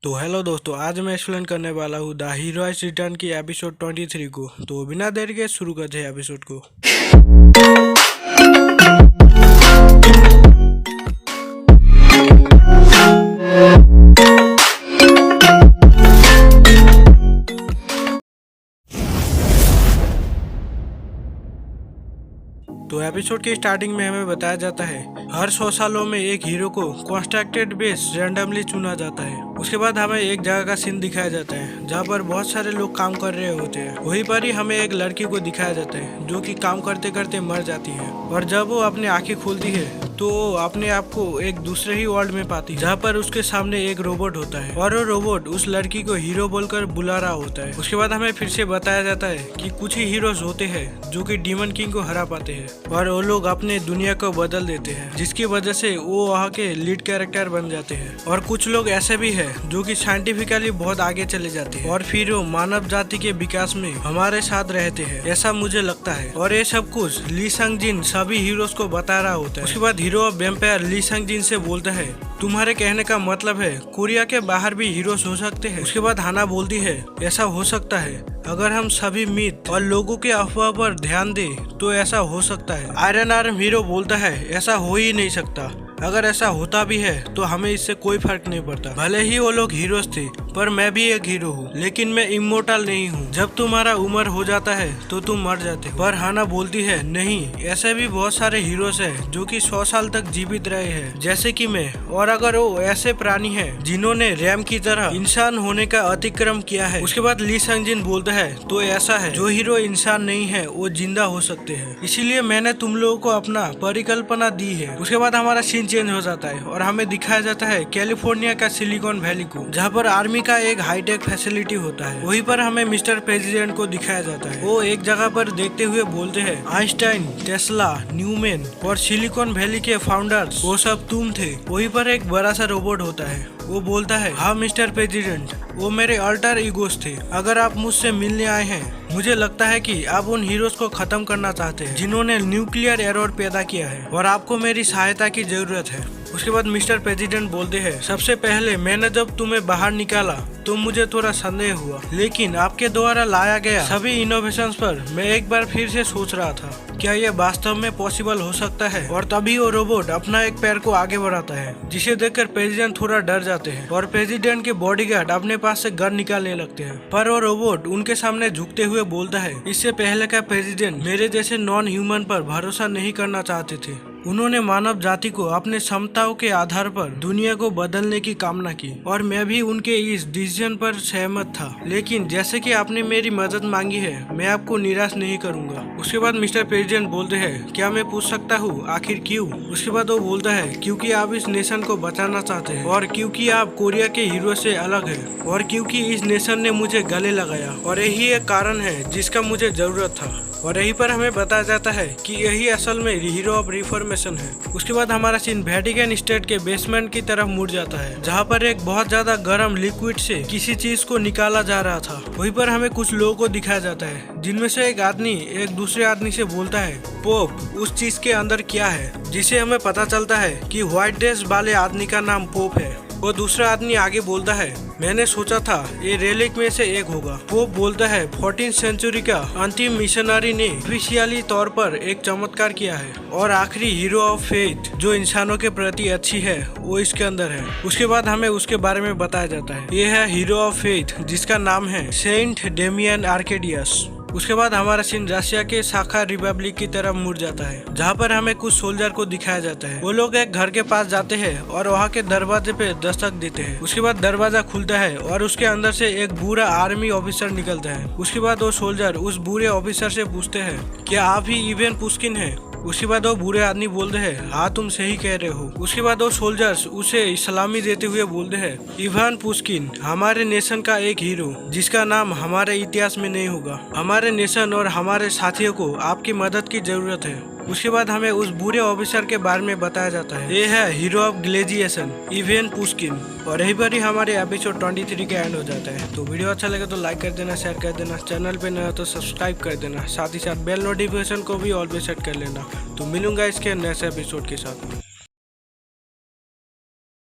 तो हेलो दोस्तों, आज मैं एक्सप्लेन करने वाला हूँ द हीरोइज रिटर्न की एपिसोड 23 को। तो बिना देर के शुरू करते हैं एपिसोड को। तो एपिसोड की स्टार्टिंग में हमें बताया जाता है हर 100 सालों में एक हीरो को कॉन्स्ट्रक्टेड बेस रैंडमली चुना जाता है। उसके बाद हमें एक जगह का सीन दिखाया जाता है जहाँ पर बहुत सारे लोग काम कर रहे होते हैं। वहीं पर ही हमें एक लड़की को दिखाया जाता है जो कि काम करते करते मर जाती है, और जब वो अपनी आंखें खोलती है तो वो अपने आप को एक दूसरे ही वर्ल्ड में पाती है जहाँ पर उसके सामने एक रोबोट होता है, और वो रोबोट उस लड़की को हीरो बोलकर बुला रहा होता है। उसके बाद हमें फिर से बताया जाता है कि कुछ ही हीरोज होते हैं जो कि डीमन किंग को हरा पाते हैं, और वो लोग अपने दुनिया को बदल देते हैं जिसकी वजह से वो वहाँ के लीड कैरेक्टर बन जाते हैं। और कुछ लोग ऐसे भी है जो कि साइंटिफिकली बहुत आगे चले जाते हैं और फिर वो मानव जाति के विकास में हमारे साथ रहते हैं, ऐसा मुझे लगता है। और ये सब कुछ ली संग जिन सभी हीरोज को बता रहा होता है। उसके बाद हीरो ऑफ वैम्पायर ली संग जिन से बोलता है तुम्हारे कहने का मतलब है कोरिया के बाहर भी हीरोज हो सकते हैं। उसके बाद हाना बोलती है ऐसा हो सकता है अगर हम सभी मिथ और लोगों के अफवाह पर ध्यान दें तो ऐसा हो सकता है। आयरन आर्म हीरो बोलता है ऐसा हो ही नहीं सकता, अगर ऐसा होता भी है तो हमें इससे कोई फर्क नहीं पड़ता। भले ही वो लोग हीरोज थे पर मैं भी एक हीरो हूँ, लेकिन मैं इमोर्टल नहीं हूँ। जब तुम्हारा उम्र हो जाता है तो तुम मर जाते हो। पर हाना बोलती है नहीं, ऐसे भी बहुत सारे हीरोज हैं जो कि 100 साल तक जीवित रहे हैं जैसे कि मैं। और अगर वो ऐसे प्राणी हैं जिन्होंने रैम की तरह इंसान होने का अतिक्रम किया है। उसके बाद ली संग जिन बोलता है तो ऐसा है जो हीरो इंसान नहीं है वो जिंदा हो सकते हैं, इसीलिए मैंने तुम लोगों को अपना परिकल्पना दी है। उसके बाद हमारा सीन चेंज हो जाता है और हमें दिखाया जाता है कैलिफोर्निया का सिलिकॉन वैली को, जहाँ पर आर्मी का एक हाईटेक फैसिलिटी होता है। वहीं पर हमें मिस्टर प्रेसिडेंट को दिखाया जाता है। वो एक जगह पर देखते हुए बोलते हैं आइंस्टाइन, टेस्ला, न्यूमैन और सिलिकॉन वैली के फाउंडर्स वो सब तुम थे। वहीं पर एक बड़ा सा रोबोट होता है, वो बोलता है हाँ मिस्टर प्रेसिडेंट, वो मेरे अल्टर ईगोस थे। अगर आप मुझसे मिलने आए हैं मुझे लगता है कि आप उन हीरोज को खत्म करना चाहते हैं जिन्होंने न्यूक्लियर एरर पैदा किया है, और आपको मेरी सहायता की जरूरत है। उसके बाद मिस्टर प्रेसिडेंट बोलते हैं सबसे पहले मैंने जब तुम्हें बाहर निकाला तो मुझे थोड़ा संदेह हुआ, लेकिन आपके द्वारा लाया गया सभी इनोवेशंस पर मैं एक बार फिर से सोच रहा था क्या ये वास्तव में पॉसिबल हो सकता है। और तभी वो रोबोट अपना एक पैर को आगे बढ़ाता है जिसे देखकर प्रेसिडेंट थोड़ा डर जाते हैं, और प्रेसिडेंट के बॉडीगार्ड अपने पास से गन निकालने लगते हैं। पर वो रोबोट उनके सामने झुकते हुए बोलता है इससे पहले का प्रेसिडेंट मेरे जैसे नॉन ह्यूमन पर भरोसा नहीं करना चाहते थे। उन्होंने मानव जाति को अपने क्षमताओं के आधार पर दुनिया को बदलने की कामना की, और मैं भी उनके इस डिसीजन पर सहमत था। लेकिन जैसे कि आपने मेरी मदद मांगी है मैं आपको निराश नहीं करूंगा। उसके बाद मिस्टर प्रेसिडेंट बोलते हैं क्या मैं पूछ सकता हूँ आखिर क्यों। उसके बाद वो बोलता है क्योंकि आप इस नेशन को बचाना चाहते हैं, और क्योंकि आप कोरिया के हीरो से अलग है, और क्योंकि इस नेशन ने मुझे गले लगाया, और यही एक कारण है जिसका मुझे जरूरत था। और यहीं पर हमें बताया जाता है कि यही असल में हीरो ऑफ रिफॉर्मेशन है। उसके बाद हमारा सीन वेटिकन स्टेट के बेसमेंट की तरफ मुड़ जाता है जहाँ पर एक बहुत ज्यादा गर्म लिक्विड से किसी चीज को निकाला जा रहा था। वहीं पर हमें कुछ लोगों को दिखाया जाता है जिनमें से एक आदमी एक दूसरे आदमी से बोलता है पोप उस चीज के अंदर क्या है, जिसे हमें पता चलता है कि व्हाइट ड्रेस वाले आदमी का नाम पोप है। वो दूसरा आदमी आगे बोलता है मैंने सोचा था ये रेलिक में से एक होगा। पोप बोलता है 14th सेंचुरी का अंतिम मिशनरी ने ऑफिशियली तौर पर एक चमत्कार किया है, और आखिरी हीरो ऑफ फेथ जो इंसानों के प्रति अच्छी है वो इसके अंदर है। उसके बाद हमें उसके बारे में बताया जाता है ये है हीरो ऑफ फेथ जिसका नाम है सेंट डेमियन आर्केडियस। उसके बाद हमारा सीन रशिया के शाखा रिपब्लिक की तरफ मुड़ जाता है जहाँ पर हमें कुछ सोल्जर को दिखाया जाता है। वो लोग एक घर के पास जाते हैं और वहाँ के दरवाजे पे दस्तक देते हैं। उसके बाद दरवाजा खुलता है और उसके अंदर से एक बुरा आर्मी ऑफिसर निकलता है। उसके बाद वो सोल्जर उस बुरे ऑफिसर से पूछते हैं क्या आप ही इवेन पुस्किन है। उसके बाद वो बुरे आदमी बोलते हैं हाँ तुम सही कह रहे हो। उसके बाद वो सोल्जर्स उसे सलामी देते हुए बोलते हैं इवान पुस्किन हमारे नेशन का एक हीरो जिसका नाम हमारे इतिहास में नहीं होगा। हमारे नेशन और हमारे साथियों को आपकी मदद की जरूरत है। उसके बाद हमें उस बुरे ऑफिसर के बारे में बताया जाता है ये है हीरो ऑफ ग्लेजिएशन इवेन पुस्किन। और यहीं पर ही हमारे एपिसोड 23 का एंड हो जाता है। तो वीडियो अच्छा लगे तो लाइक कर देना, शेयर कर देना, चैनल पे नया तो सब्सक्राइब कर देना, साथ ही साथ बेल नोटिफिकेशन को भी ऑल पे सेट कर लेना। तो मिलूंगा इसके नेक्स्ट एपिसोड के साथ।